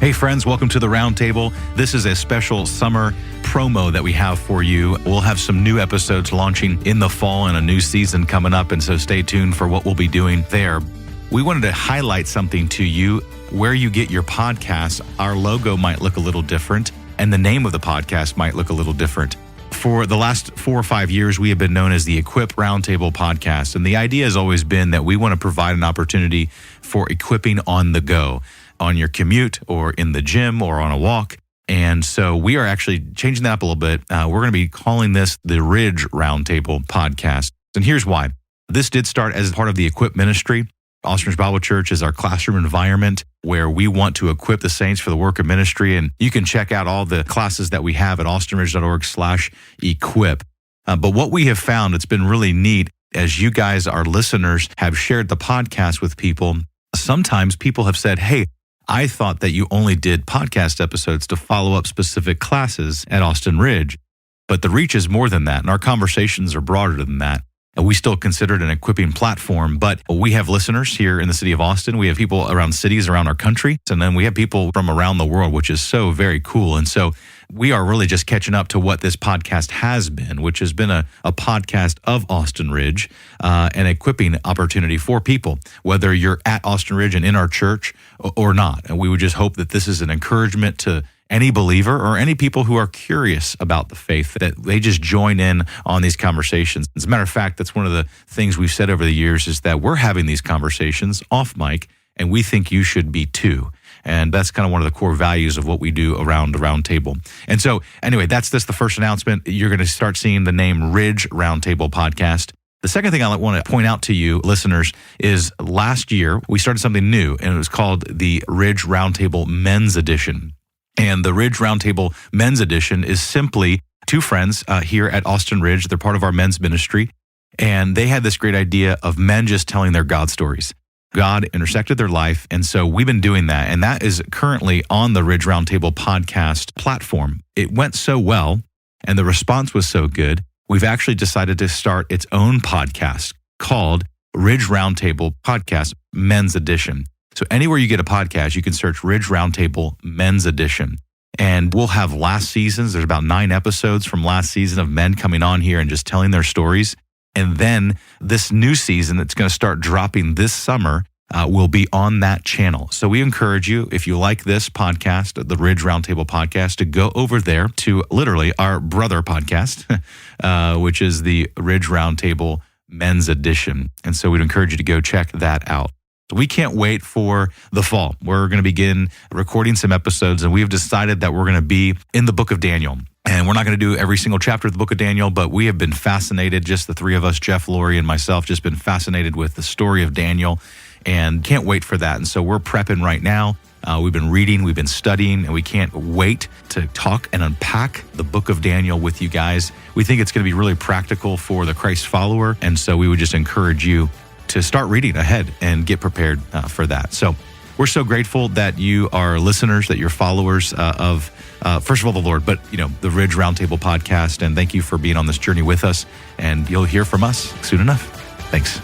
Hey friends, welcome to the Roundtable. This is a special summer promo that we have for you. We'll have some new episodes launching in the fall and a new season coming up, and so stay tuned for what we'll be doing there. We wanted to highlight something to you. Where you get your podcasts, our logo might look a little different, and the name of the podcast might look a little different. For the last 4 or 5 years, we have been known as the Equip Roundtable Podcast, and the idea has always been that we want to provide an opportunity for equipping on the go, on your commute or in the gym or on a walk. And so we are actually changing that up a little bit. We're going to be calling this the Ridge Roundtable Podcast. And here's why. This did start as part of the Equip ministry. Austin Ridge Bible Church is our classroom environment where we want to equip the saints for the work of ministry. And you can check out all the classes that we have at austinridge.org/equip. But what we have found, it's been really neat as you guys, our listeners, have shared the podcast with people. Sometimes people have said, hey, I thought that you only did podcast episodes to follow up specific classes at Austin Ridge, but the reach is more than that, and our conversations are broader than that. And we still consider it an equipping platform, but we have listeners here in the city of Austin. We have people around cities around our country, and then we have people from around the world, which is so very cool. And so we are really just catching up to what this podcast has been, which has been a podcast of Austin Ridge, an equipping opportunity for people, whether you're at Austin Ridge and in our church or not. And we would just hope that this is an encouragement to any believer or any people who are curious about the faith, that they just join in on these conversations. As a matter of fact, that's one of the things we've said over the years is that we're having these conversations off mic, and we think you should be too. And that's kind of one of the core values of what we do around the Roundtable. And so anyway, that's the first announcement. You're going to start seeing the name Ridge Roundtable Podcast. The second thing I want to point out to you, listeners, is last year we started something new, and it was called the Ridge Roundtable Men's Edition. And the Ridge Roundtable Men's Edition is simply two friends here at Austin Ridge. They're part of our men's ministry. And they had this great idea of men just telling their God stories. God intersected their life. And so we've been doing that. And that is currently on the Ridge Roundtable podcast platform. It went so well, and the response was so good, we've actually decided to start its own podcast called Ridge Roundtable Podcast Men's Edition. So anywhere you get a podcast, you can search Ridge Roundtable Men's Edition. And we'll have last season's. There's about 9 episodes from last season of men coming on here and just telling their stories. And then this new season that's going to start dropping this summer will be on that channel. So we encourage you, if you like this podcast, the Ridge Roundtable Podcast, to go over there to literally our brother podcast, which is the Ridge Roundtable Men's Edition. And so we'd encourage you to go check that out. We can't wait for the fall. We're going to begin recording some episodes, and we've decided that we're going to be in the book of Daniel. And we're not going to do every single chapter of the book of Daniel, but we have been fascinated, just the three of us, Jeff, Lori, and myself, just been fascinated with the story of Daniel and can't wait for that. And so we're prepping right now. We've been reading, we've been studying, and we can't wait to talk and unpack the book of Daniel with you guys. We think it's going to be really practical for the Christ follower, and so we would just encourage you to start reading ahead and get prepared for that. So we're so grateful that you are listeners, that you're followers of, first of all, the Lord, but, the Ridge Roundtable Podcast. And thank you for being on this journey with us. And you'll hear from us soon enough. Thanks.